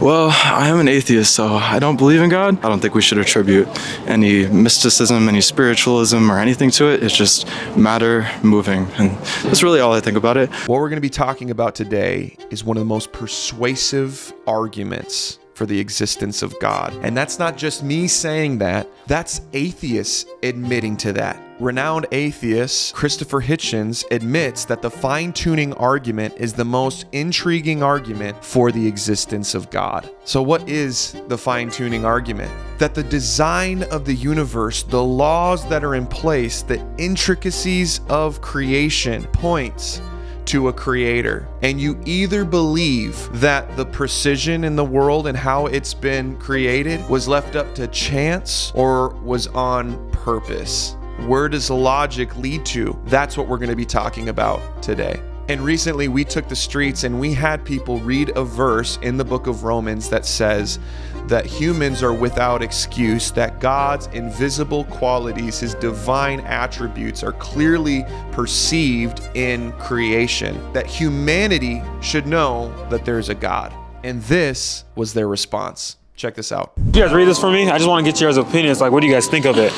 Well, I am an atheist, so I don't believe in God. I don't think we should attribute any mysticism, any spiritualism, or anything to it. It's just matter moving, and that's really all I think about it. What we're going to be talking about today is one of the most persuasive arguments for the existence of God. And that's not just me saying that, that's atheists admitting to that. Renowned atheist Christopher Hitchens admits that the fine-tuning argument is the most intriguing argument for the existence of God. So what is the fine-tuning argument? That the design of the universe, the laws that are in place, the intricacies of creation points to a creator. And you either believe that the precision in the world and how it's been created was left up to chance or was on purpose. Where does logic lead to? That's what we're going to be talking about today. And recently we took the streets and we had people read a verse in the book of Romans that says that humans are without excuse, that God's invisible qualities, his divine attributes are clearly perceived in creation, that humanity should know that there's a God. And this was their response. Check this out. You guys read this for me? I just want to get your opinions. Like, what do you guys think of it?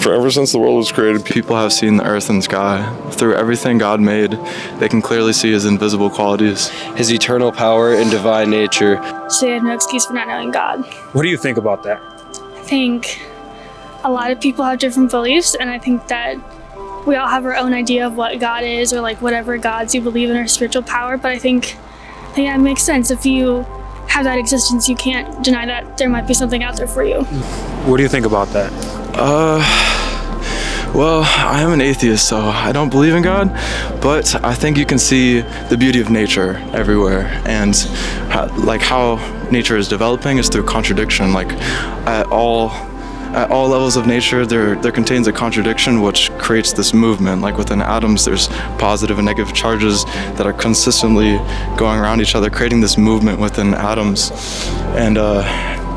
For ever since the world was created, People have seen the earth and sky. Through everything God made, they can clearly see his invisible qualities. his eternal power and divine nature. So they have no excuse for not knowing God. What do you think about that? I think a lot of people have different beliefs, and I think that we all have our own idea of what God is, or like whatever gods you believe in or spiritual power. But I think that makes sense. If you have that existence, you can't deny that there might be something out there for you. What do you think about that? Well, I am an atheist, so I don't believe in God, but I think you can see the beauty of nature everywhere, and how nature is developing is through contradiction. Like at all levels of nature, there contains a contradiction which creates this movement. Like within atoms, there's positive and negative charges that are consistently going around each other, creating this movement within atoms. And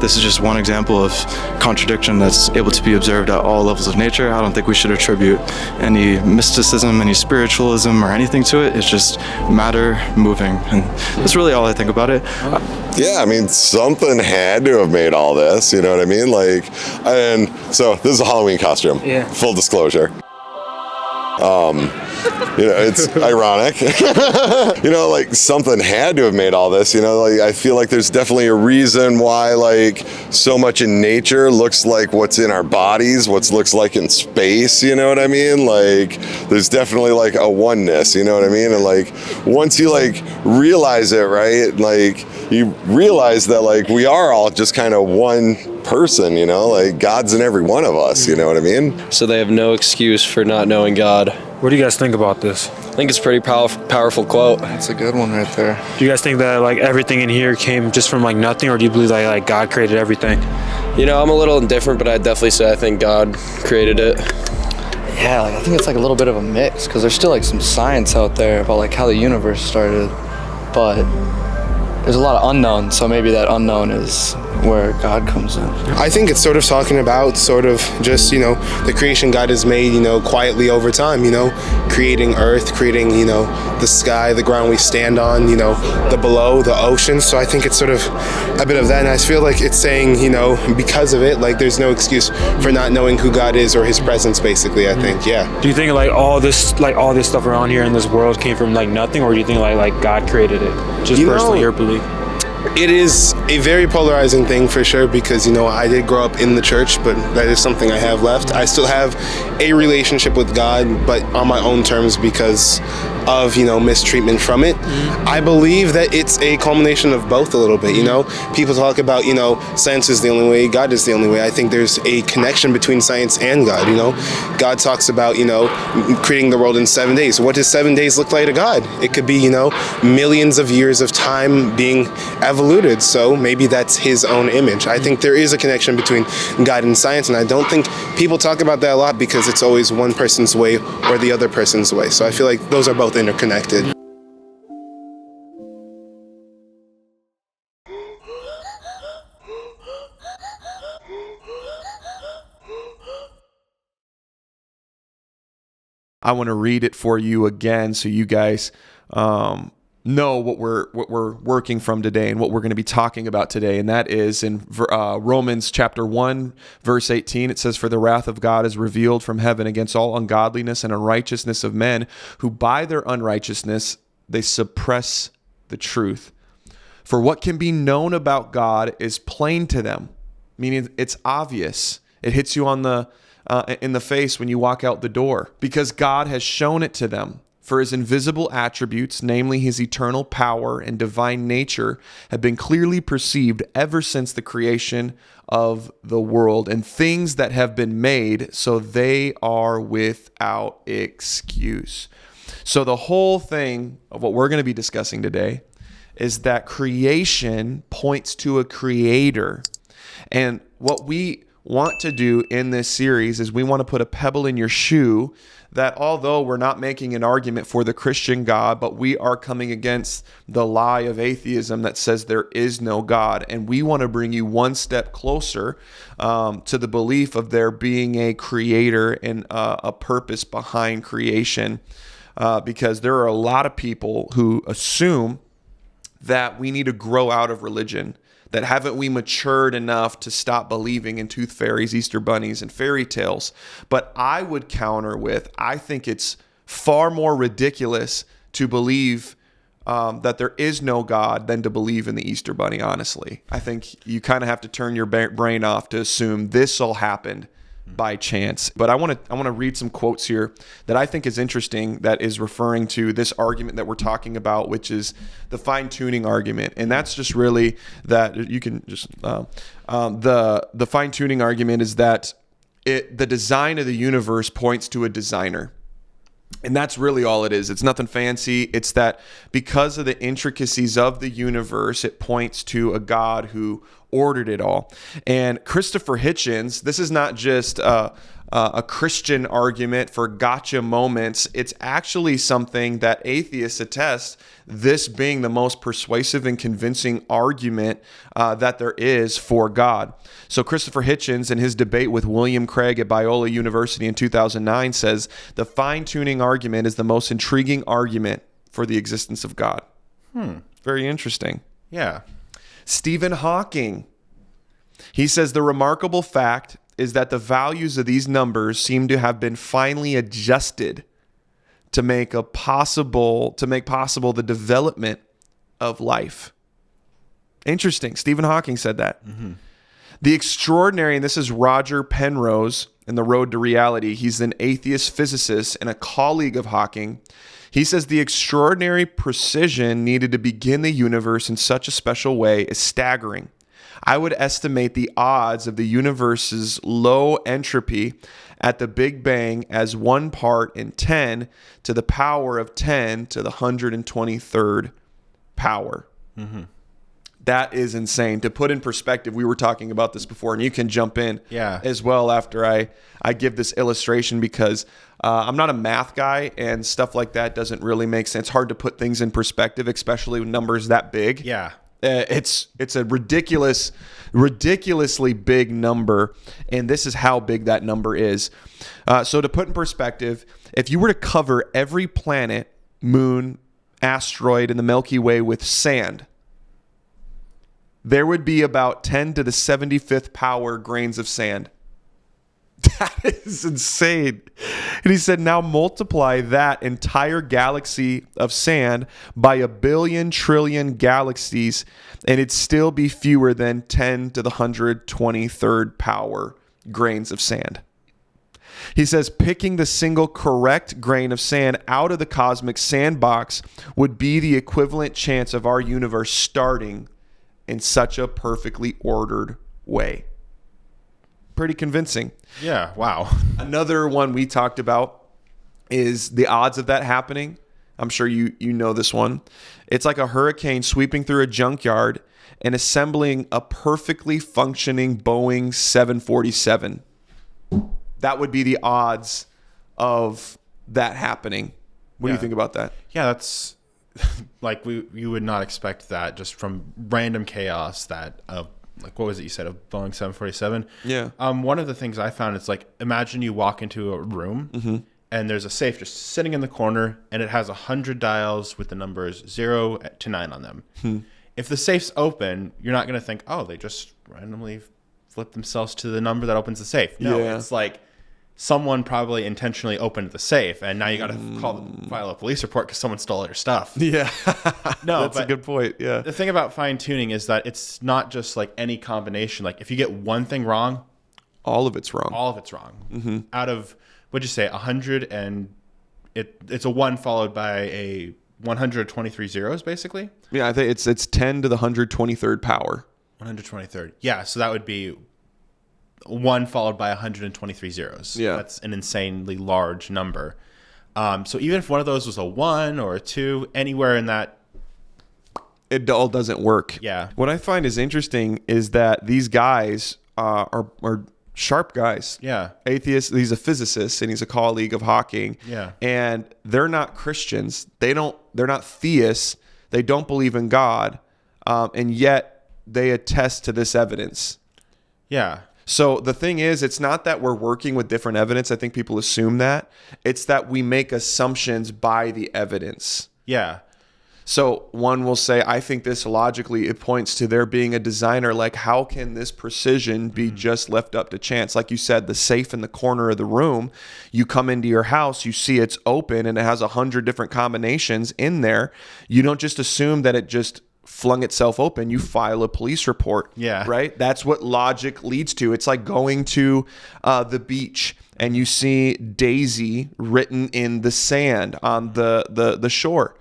this is just one example of contradiction that's able to be observed at all levels of nature. I don't think we should attribute any mysticism, any spiritualism, or anything to it. It's just matter moving, and that's really all I think about it. yeah, I mean, something had to have made all this, you know what I mean? And so this is a Halloween costume, full disclosure. It's ironic. Something had to have made all this, I feel like there's definitely a reason why, so much in nature looks like what's in our bodies, what looks like in space, you know what I mean? There's definitely, a oneness, you know what I mean? And, once you, realize it, right, you realize that, we are all just kind of one person, God's in every one of us, you know what I mean? So they have no excuse for not knowing God. What do you guys think about this? I think it's a pretty powerful quote. That's a good one right there. Do you guys think that everything in here came just from nothing, or do you believe that God created everything? I'm a little indifferent, but I'd definitely say I think God created it. Yeah, I think it's a little bit of a mix, because there's still some science out there about how the universe started, but there's a lot of unknown, so maybe that unknown is where God comes in. I think it's sort of talking about just, the creation God has made, quietly over time, creating earth, creating, the sky, the ground we stand on, the below, the ocean. So I think it's sort of a bit of that. And I feel like it's saying, because of it, there's no excuse for not knowing who God is or his presence, basically, I think, yeah. Do you think all this stuff around here in this world came from nothing, or do you think God created it? Just personally, your belief? It is a very polarizing thing for sure, because I did grow up in the church, but that is something I have left. I still have a relationship with God, but on my own terms because of mistreatment from it. I believe that it's a culmination of both a little bit. People talk about science is the only way, God is the only way. I think there's a connection between science and God. God talks about creating the world in 7 days. What does 7 days look like to God? It could be millions of years of time being evoluted, so maybe that's his own image. I think there is a connection between God and science, and I don't think people talk about that a lot because it's always one person's way or the other person's way. So I feel like those are both interconnected. I want to read it for you again so you guys know what we're working from today and what we're going to be talking about today, and that is in Romans chapter 1 verse 18. It says, "For the wrath of God is revealed from heaven against all ungodliness and unrighteousness of men, who by their unrighteousness they suppress the truth. For what can be known about God is plain to them," meaning it's obvious. It hits you on in the face when you walk out the door, because God has shown it to them. For his invisible attributes, namely his eternal power and divine nature, have been clearly perceived ever since the creation of the world, and things that have been made, so they are without excuse. So the whole thing of what we're going to be discussing today is that creation points to a creator. And what we want to do in this series is we want to put a pebble in your shoe that although we're not making an argument for the Christian God, but we are coming against the lie of atheism that says there is no God. And we want to bring you one step closer to the belief of there being a creator and a purpose behind creation. Because there are a lot of people who assume that we need to grow out of religion, that haven't we matured enough to stop believing in tooth fairies, Easter bunnies, and fairy tales. But I would counter with, I think it's far more ridiculous to believe that there is no God than to believe in the Easter bunny, honestly. I think you kind of have to turn your brain off to assume this all happened by chance. But I want to read some quotes here that I think is interesting, that is referring to this argument that we're talking about, which is the fine-tuning argument. And that's just really that you can just the fine-tuning argument is that the design of the universe points to a designer. And that's really all it is. It's nothing fancy. It's that because of the intricacies of the universe, it points to a God who ordered it all. And Christopher Hitchens, this is not just a Christian argument for gotcha moments. It's actually something that atheists attest, this being the most persuasive and convincing argument that there is for God. So Christopher Hitchens, in his debate with William Craig at Biola University in 2009, says, "The fine-tuning argument is the most intriguing argument for the existence of God." Very interesting. Yeah. Stephen Hawking, he says, "The remarkable fact is that the values of these numbers seem to have been finely adjusted to make possible the development of life." Interesting. Stephen Hawking said that. Mm-hmm. The extraordinary, and this is Roger Penrose in The Road to Reality. He's an atheist physicist and a colleague of Hawking. He says the extraordinary precision needed to begin the universe in such a special way is staggering. I would estimate the odds of the universe's low entropy at the Big Bang as 1 part in 10 to the power of 10 to the 123rd power. Mm-hmm. That is insane. To put in perspective, we were talking about this before, and you can jump in as well after I give this illustration, because I'm not a math guy, and stuff like that doesn't really make sense. It's hard to put things in perspective, especially with numbers that big. Yeah. It's a ridiculously big number, and this is how big that number is. So to put in perspective, if you were to cover every planet, moon, asteroid in the Milky Way with sand, there would be about 10 to the 75th power grains of sand. That is insane. And he said, now multiply that entire galaxy of sand by 1 billion trillion galaxies, and it'd still be fewer than 10 to the 123rd power grains of sand. He says picking the single correct grain of sand out of the cosmic sandbox would be the equivalent chance of our universe starting in such a perfectly ordered way. Pretty convincing. Yeah, wow. Another one we talked about is the odds of that happening. I'm sure you know this one. It's like a hurricane sweeping through a junkyard and assembling a perfectly functioning Boeing 747. That would be the odds of that happening. What do you think about that? Yeah, that's like you would not expect that just from random chaos that like what was it you said, a Boeing 747? Yeah. One of the things I found is like, imagine you walk into a room and there's a safe just sitting in the corner, and it has 100 dials with the numbers 0 to 9 on them. If the safe's open, you're not going to think, oh, they just randomly flip themselves to the number that opens the safe. No, it's like someone probably intentionally opened the safe, and now you got to file a police report because someone stole your stuff. Yeah. No, that's a good point. Yeah. The thing about fine tuning is that it's not just like any combination. Like if you get one thing wrong, all of it's wrong. All of it's wrong. Out of, what'd you say, 100, and it's a 1 followed by a 123 zeros, basically? Yeah, I think it's 10 to the 123rd power. 123rd. Yeah, so that would be 1 followed by 123 zeros. Yeah. That's an insanely large number. So even if one of those was a 1 or a 2, anywhere in that, it all doesn't work. Yeah. What I find is interesting is that these guys are sharp guys. Yeah. Atheists. He's a physicist and he's a colleague of Hawking. Yeah. And they're not Christians. They're not theists. They don't believe in God. And yet they attest to this evidence. Yeah. So the thing is, it's not that we're working with different evidence. I think people assume that. It's that we make assumptions by the evidence. Yeah. So one will say, I think this logically, it points to there being a designer. Like, how can this precision be just left up to chance? Like you said, the safe in the corner of the room, you come into your house, you see it's open and it has 100 different combinations in there. You don't just assume that it just flung itself open. You file a police report. Yeah. Right? That's what logic leads to. It's like going to the beach and you see Daisy written in the sand on the shore.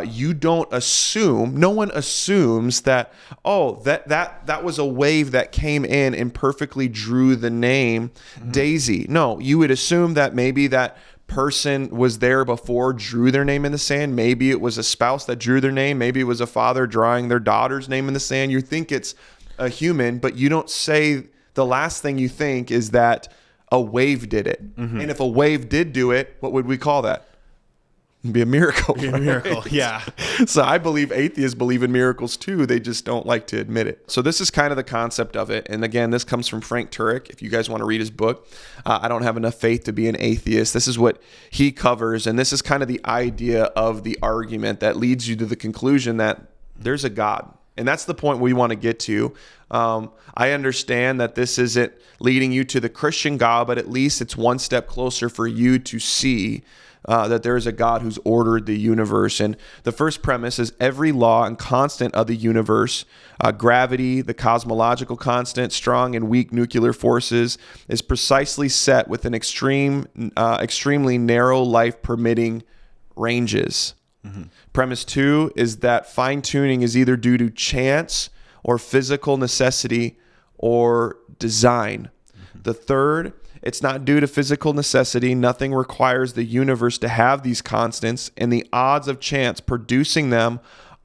You don't assume, no one assumes that, that was a wave that came in and perfectly drew the name Daisy. No, you would assume that maybe that person was there before, drew their name in the sand. Maybe it was a spouse that drew their name. Maybe it was a father drawing their daughter's name in the sand. You think it's a human, but you don't say, the last thing you think is that a wave did it. And if a wave did do it, what would we call that? It'd be a miracle. Be a miracle, yeah. So I believe atheists believe in miracles too. They just don't like to admit it. So this is kind of the concept of it. And again, this comes from Frank Turek. If you guys want to read his book, I Don't Have Enough Faith to Be an Atheist. This is what he covers. And this is kind of the idea of the argument that leads you to the conclusion that there's a God. And that's the point we want to get to. I understand that this isn't leading you to the Christian God, but at least it's one step closer for you to see that there is a God who's ordered the universe. And the first premise is every law and constant of the universe, gravity, the cosmological constant, strong and weak nuclear forces, is precisely set with an extremely narrow life permitting ranges. Premise 2 is that fine-tuning is either due to chance or physical necessity or design. The third, it's not due to physical necessity. Nothing requires the universe to have these constants, and the odds of chance producing them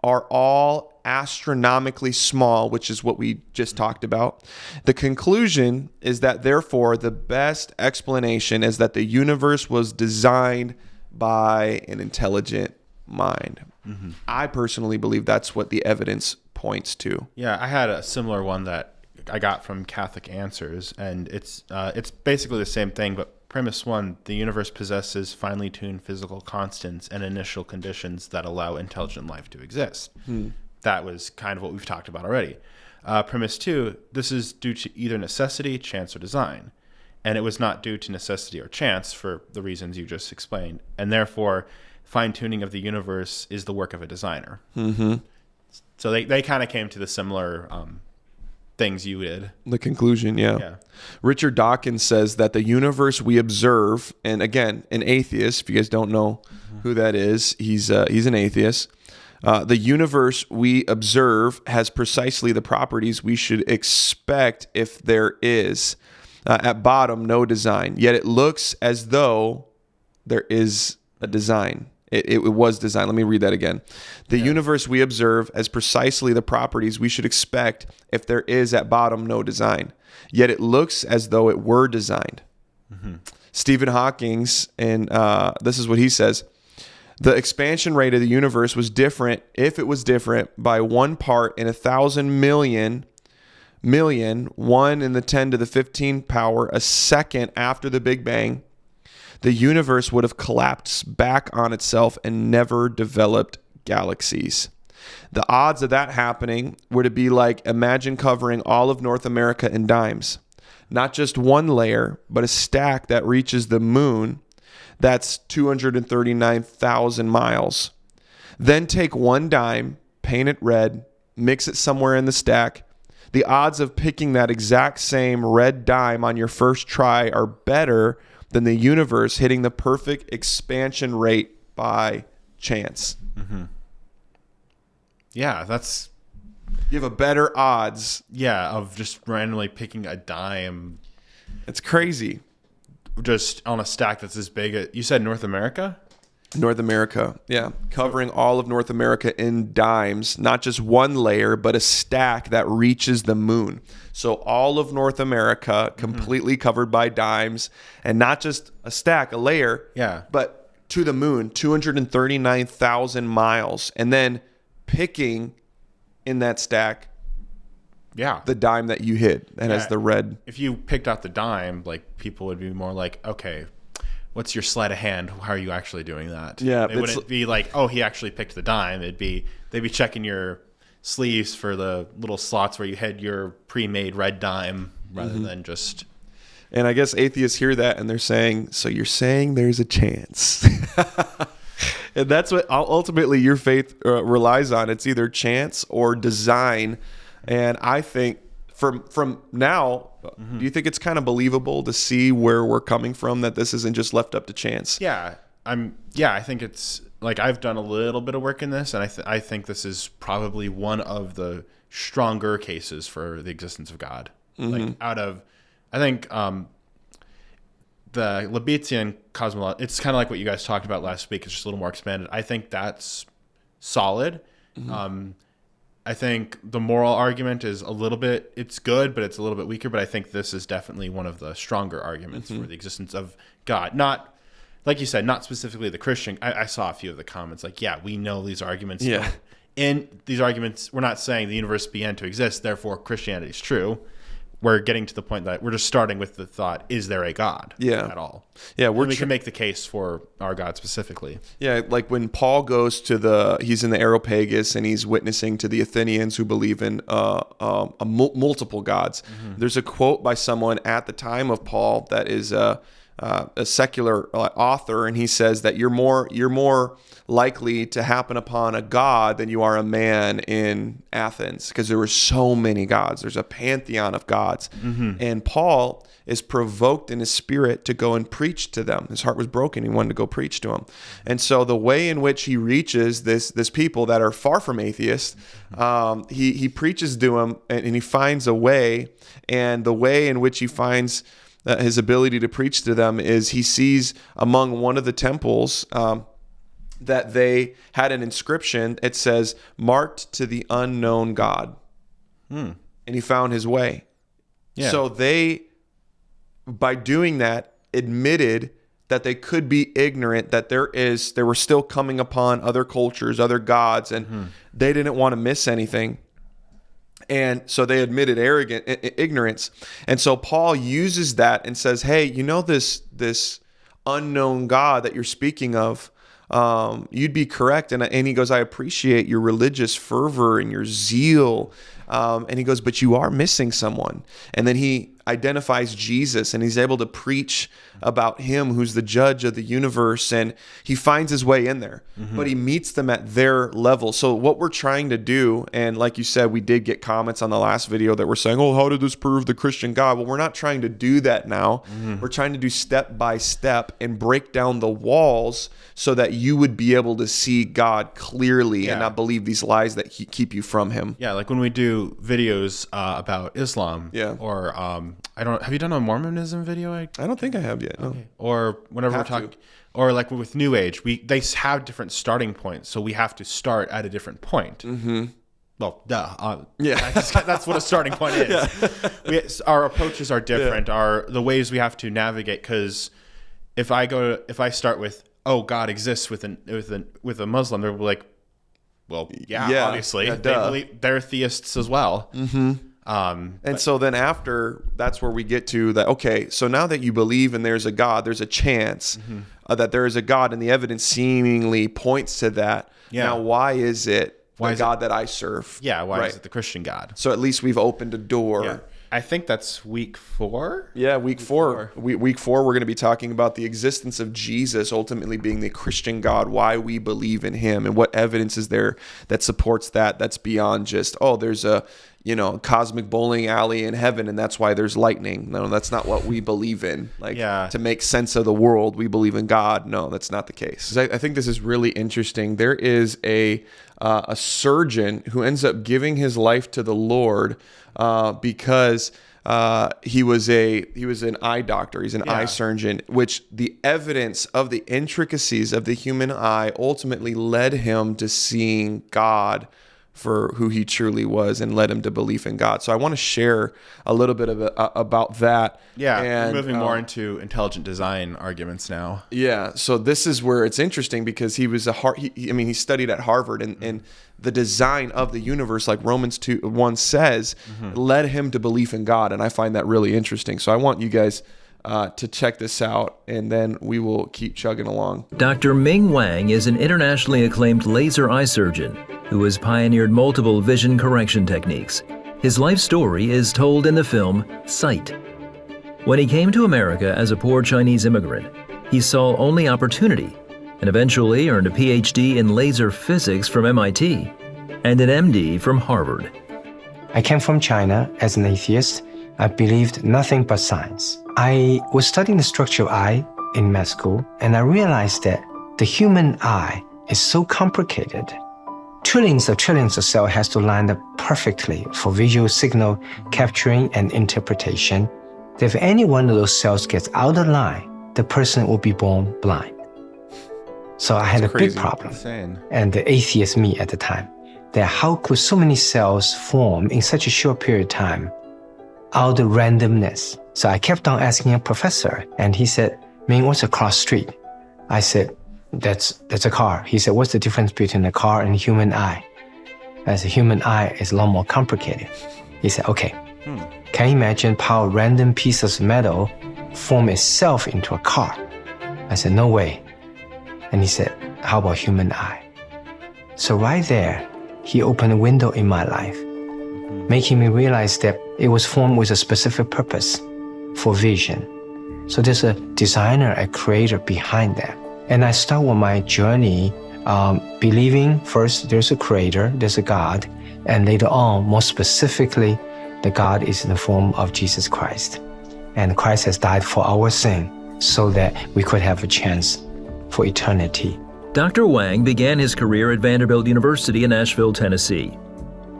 are all astronomically small, which is what we just talked about. The conclusion is that, therefore, the best explanation is that the universe was designed by an intelligent mind. I personally believe that's what the evidence points to. Yeah, I had a similar one that I got from Catholic Answers, and it's basically the same thing, but premise 1, the universe possesses finely tuned physical constants and initial conditions that allow intelligent life to exist. That was kind of what we've talked about already. Premise 2, this is due to either necessity, chance, or design. And it was not due to necessity or chance for the reasons you just explained. And therefore, fine-tuning of the universe is the work of a designer. So they kind of came to the similar things you did. The conclusion, yeah. Richard Dawkins says that the universe we observe, and again, an atheist, if you guys don't know who that is, he's an atheist. The universe we observe has precisely the properties we should expect if there is. At bottom, no design. Yet it looks as though there is a design. It was designed. Let me read that again. The universe we observe has precisely the properties we should expect if there is at bottom no design. Yet it looks as though it were designed. Stephen Hawking's, and this is what he says. The expansion rate of the universe was different, if it was different, by 1 part in 1,000 million, 1 in the 10 to the 15 power, a second after the Big Bang. the universe would have collapsed back on itself and never developed galaxies. The odds of that happening were to be like, imagine covering all of North America in dimes. Not just one layer, but a stack that reaches the moon. That's 239,000 miles. Then take one dime, paint it red, mix it somewhere in the stack. The odds of picking that exact same red dime on your first try are better than the universe hitting the perfect expansion rate by chance. Mm-hmm. Yeah, that's... You have a better odds. Yeah, of just randomly picking a dime. It's crazy. Just on a stack that's as big. You said North America? North America, yeah. Covering all of North America in dimes, not just one layer, but a stack that reaches the moon. So all of North America completely covered by dimes, and not just a stack, a layer, but to the moon, 239,000 miles. And then picking in that stack the dime that you hit that has the red. If you picked out the dime, like, people would be more like, okay, what's your sleight of hand? How are you actually doing that? Yeah, it wouldn't be like, oh, he actually picked the dime. They'd be checking your sleeves for the little slots where you had your pre-made red dime rather than just. And I guess atheists hear that and they're saying, so you're saying there's a chance. And that's what ultimately your faith relies on. It's either chance or design. And I think from now, do you think it's kind of believable to see where we're coming from, that this isn't just left up to chance? Yeah, I think it's like, I've done a little bit of work in this, and I think this is probably one of the stronger cases for the existence of God. Like, I think the Leibnizian cosmology, it's kind of like what you guys talked about last week. It's just a little more expanded. I think that's solid. I think the moral argument is it's good, but it's a little bit weaker. But I think this is definitely one of the stronger arguments for the existence of God. Not, like you said, not specifically the Christian. I saw a few of the comments like, yeah, we know these arguments. Yeah. In these arguments, we're not saying the universe began to exist, therefore Christianity is true. We're getting to the point that we're just starting with the thought, is there a God at all? Yeah, we can make the case for our God specifically. Yeah, like when Paul goes to he's in the Areopagus and he's witnessing to the Athenians who believe in multiple gods. There's a quote by someone at the time of Paul that is a secular author, and he says that you're more likely to happen upon a god than you are a man in Athens, because there were so many gods. There's a pantheon of gods. And Paul is provoked in his spirit to go and preach to them. His heart was broken. He wanted to go preach to them. And so the way in which he reaches this people that are far from atheists, he preaches to them, and he finds a way. And the way in which he finds his ability to preach to them is he sees among one of the temples that they had an inscription. It says, marked to the unknown God. And he found his way. Yeah. So they, by doing that, admitted that they could be ignorant, that they were still coming upon other cultures, other gods, and they didn't want to miss anything. And so they admitted ignorance. And so Paul uses that and says, hey, you know, this unknown God that you're speaking of, you'd be correct. And he goes, I appreciate your religious fervor and your zeal. And he goes, but you are missing someone. And then he identifies Jesus, and he's able to preach about him who's the judge of the universe, and he finds his way in there, but he meets them at their level. So what we're trying to do, and like you said, we did get comments on the last video that were saying, oh, how did this prove the Christian God? Well, we're not trying to do that now. We're trying to do step by step and break down the walls so that you would be able to see God clearly and not believe these lies that keep you from him. Yeah, like when we do videos about Islam, or have you done a Mormonism video? I don't think I have yet. No. Okay. Or whenever we're talking, or like with New Age, they have different starting points, so we have to start at a different point. Well, duh. That's what a starting point is. Our approaches are different. The ways we have to navigate. Because if I start with, oh, God exists with a Muslim, they're like, well, obviously, they believe they're theists as well. And so then after, that's where we get to that, okay, so now that you believe and there's a God, there's a chance that there is a God, and the evidence seemingly points to that. Yeah. Now, why is it Why the is God that I serve? Yeah, why Right. is it the Christian God? So at least we've opened a door. Yeah. I think that's week 4. Yeah, week four. Week 4, we're going to be talking about the existence of Jesus ultimately being the Christian God, why we believe in him, and what evidence is there that supports that, that's beyond just, oh, there's a, cosmic bowling alley in heaven, and that's why there's lightning. No, that's not what we believe in. Like, to make sense of the world, we believe in God. No, that's not the case. I think this is really interesting. There is a surgeon who ends up giving his life to the Lord because he was an eye doctor. He's an eye surgeon, which the evidence of the intricacies of the human eye ultimately led him to seeing God for who he truly was, and led him to belief in God. So I want to share a little bit about that. Yeah, and, we're moving more into intelligent design arguments now. Yeah, so this is where it's interesting, because he was he studied at Harvard, and the design of the universe, like Romans 2:1 says, led him to belief in God, and I find that really interesting. So I want you guys to check this out, and then we will keep chugging along. Dr. Ming Wang is an internationally acclaimed laser eye surgeon who has pioneered multiple vision correction techniques. His life story is told in the film Sight. When he came to America as a poor Chinese immigrant, he saw only opportunity and eventually earned a PhD in laser physics from MIT and an MD from Harvard. I came from China as an atheist. I believed nothing but science. I was studying the structure of eye in med school, and I realized that the human eye is so complicated. Trillions of cells has to line up perfectly for visual signal capturing and interpretation. If any one of those cells gets out of line, the person will be born blind. So I had a big problem. And the atheist me at the time, that how could so many cells form in such a short period of time out of randomness? So I kept on asking a professor, and he said, "Ming, what's a cross street?" I said, that's a car. He said, "What's the difference between a car and a human eye?" I said, "Human eye is a lot more complicated." He said, "Okay, can you imagine how a random piece of metal form itself into a car?" I said, "No way." And he said, "How about human eye?" So right there, he opened a window in my life, making me realize that it was formed with a specific purpose for vision. So there's a designer, a creator behind that. And I start with my journey believing first there's a creator, there's a God, and later on, more specifically, the God is in the form of Jesus Christ. And Christ has died for our sin so that we could have a chance for eternity. Dr. Wang began his career at Vanderbilt University in Nashville, Tennessee.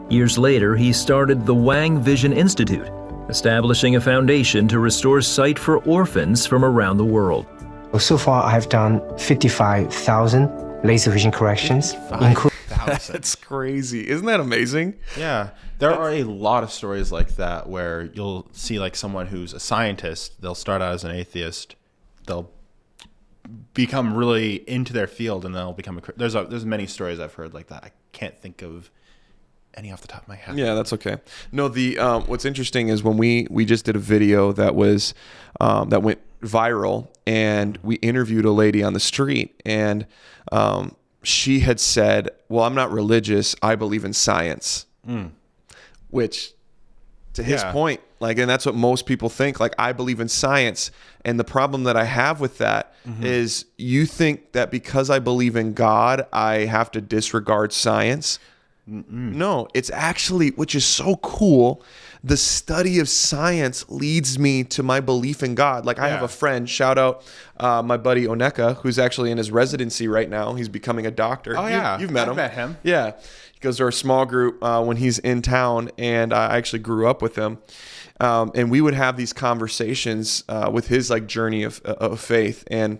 Years later, he started the Wang Vision Institute, establishing a foundation to restore sight for orphans from around the world. So far, I have done 55,000 laser vision corrections. That's crazy. Isn't that amazing? Yeah. There are a lot of stories like that where you'll see like someone who's a scientist, they'll start out as an atheist, they'll become really into their field, and they'll become there's many stories I've heard like that. I can't think of any off the top of my head. Yeah, that's okay. No, the what's interesting is when we just did a video that was that went viral, and we interviewed a lady on the street, and she had said, "Well, I'm not religious. I believe in science," which, to his point, like, and that's what most people think. Like, I believe in science, and the problem that I have with that is you think that because I believe in God, I have to disregard science. No, it's actually, which is so cool, the study of science leads me to my belief in God. Like, I have a friend, shout out my buddy Oneka, who's actually in his residency right now. He's becoming a doctor. Oh, yeah. You've met him. I've met him. Yeah. He goes to our small group when he's in town, and I actually grew up with him. And we would have these conversations with his like journey of faith. And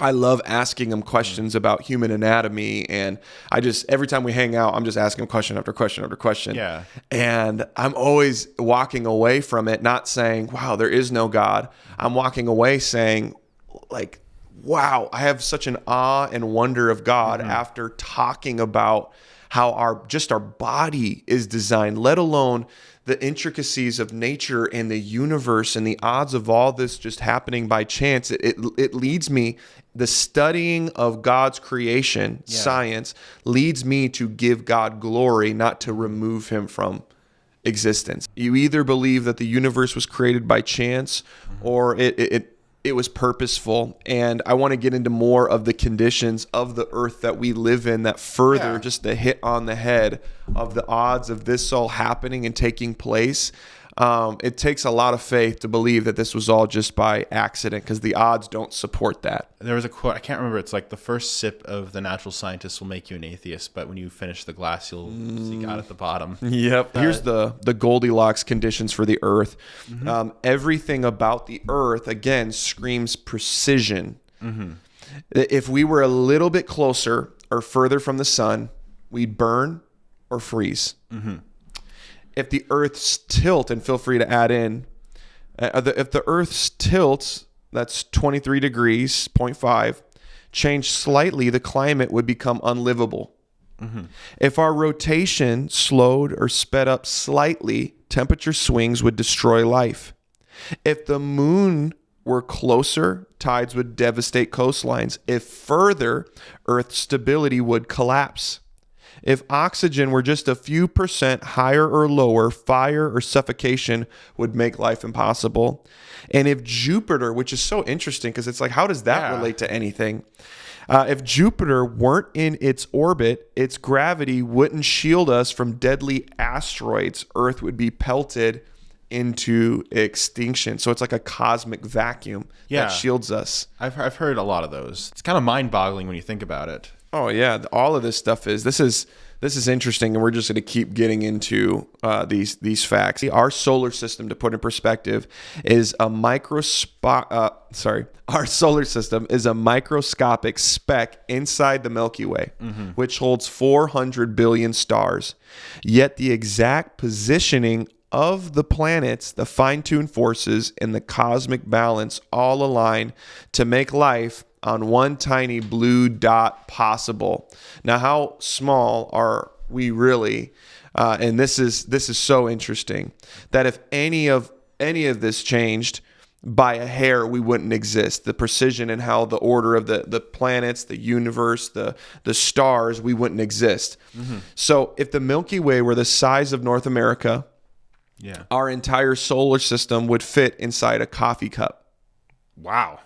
I love asking him questions about human anatomy, and every time we hang out, I'm just asking him question after question after question. Yeah. And I'm always walking away from it, not saying, "Wow, there is no God." I'm walking away saying, like, "Wow, I have such an awe and wonder of God after talking about how our body is designed, let alone the intricacies of nature and the universe and the odds of all this just happening by chance. It leads me, the studying of God's creation, science, leads me to give God glory, not to remove him from existence. You either believe that the universe was created by chance or it was purposeful. And I want to get into more of the conditions of the earth that we live in that further just the hit on the head of the odds of this all happening and taking place. It takes a lot of faith to believe that this was all just by accident, because the odds don't support that. There was a quote, I can't remember, it's like the first sip of the natural scientist will make you an atheist, but when you finish the glass, you'll see God at the bottom. Yep. Here's the Goldilocks conditions for the earth. Everything about the earth, again, screams precision. If we were a little bit closer or further from the sun, we'd burn or freeze. If the Earth's tilt, and feel free to add in, if the Earth's tilt, that's 23 degrees, 0.5, change slightly, the climate would become unlivable. If our rotation slowed or sped up slightly, temperature swings would destroy life. If the moon were closer, tides would devastate coastlines. If further, Earth's stability would collapse. If oxygen were just a few % higher or lower, fire or suffocation would make life impossible. And if Jupiter, which is so interesting because it's like, how does that relate to anything? If Jupiter weren't in its orbit, its gravity wouldn't shield us from deadly asteroids. Earth would be pelted into extinction. So it's like a cosmic vacuum that shields us. I've heard a lot of those. It's kind of mind-boggling when you think about it. Oh yeah, all of this stuff is this is interesting, and we're just going to keep getting into these facts. Our solar system, to put in perspective, is a Our solar system is a microscopic speck inside the Milky Way, which holds 400 billion stars. Yet the exact positioning of the planets, the fine-tuned forces, and the cosmic balance all align to make life on one tiny blue dot possible. Now, how small are we really? And this is so interesting that if any of this changed by a hair, we wouldn't exist. The precision and how the order of the planets, the universe, the stars, we wouldn't exist. So if the Milky Way were the size of North America, our entire solar system would fit inside a coffee cup. Wow.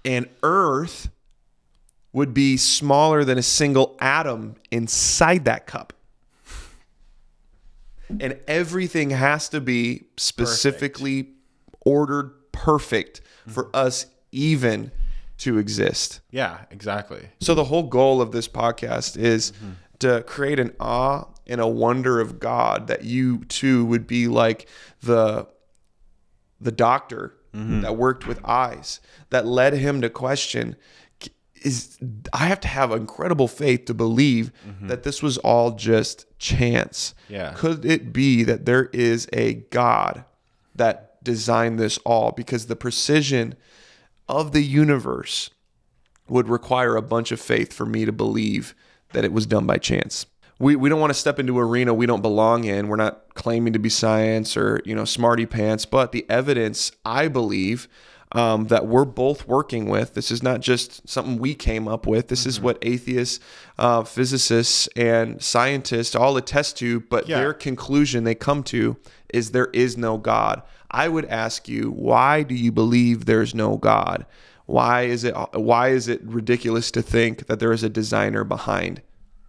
And Earth would be smaller than a single atom inside that cup. And everything has to be specifically ordered perfect for us even to exist. Yeah, exactly. So the whole goal of this podcast is to create an awe and a wonder of God, that you too would be like the doctor that worked with eyes, that led him to question, I have to have incredible faith to believe that this was all just chance. Could it be that there is a God that designed this all? Because the precision of the universe would require a bunch of faith for me to believe that it was done by chance. We don't want to step into an arena we don't belong in. We're not claiming to be science or, smarty pants, but the evidence, I believe, that we're both working with, this is not just something we came up with. This is what atheists, physicists, and scientists all attest to, but their conclusion they come to is there is no God. I would ask you, why do you believe there's no God? Why is it ridiculous to think that there is a designer behind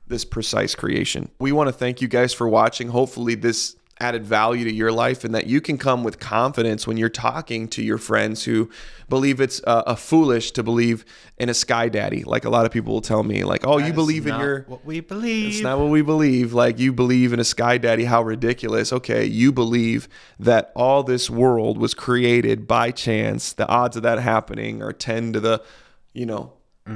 this precise creation? We want to thank you guys for watching. Hopefully this added value to your life, and that you can come with confidence when you're talking to your friends who believe it's foolish to believe in a sky daddy. Like a lot of people will tell me, like, oh, you believe in your... what we believe. It's not what we believe. Like, you believe in a sky daddy. How ridiculous. Okay, you believe that all this world was created by chance. The odds of that happening are 10 to the,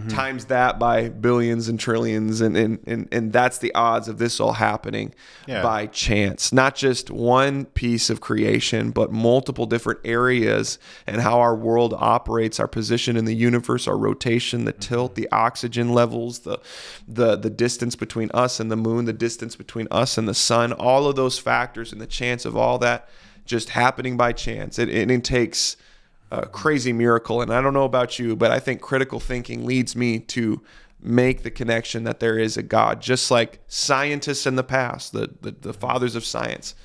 times that by billions and trillions, and that's the odds of this all happening by chance. Not just one piece of creation, but multiple different areas, and how our world operates, our position in the universe, our rotation, the tilt, the oxygen levels, the distance between us and the moon, the distance between us and the sun, all of those factors, and the chance of all that just happening by chance. It takes a crazy miracle. And I don't know about you, but I think critical thinking leads me to make the connection that there is a God, just like scientists in the past, the fathers of science,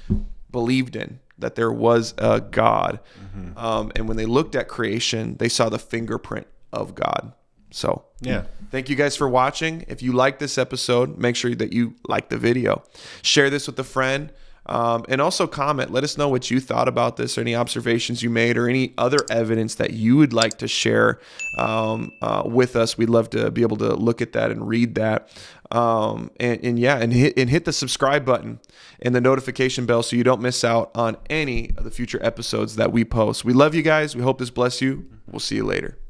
believed in that there was a God. And when they looked at creation, they saw the fingerprint of God. So thank you guys for watching. If you like this episode, make sure that you like the video. Share this with a friend. And also comment. Let us know what you thought about this, or any observations you made, or any other evidence that you would like to share with us. We'd love to be able to look at that and read that. And hit the subscribe button and the notification bell so you don't miss out on any of the future episodes that we post. We love you guys. We hope this bless you. We'll see you later.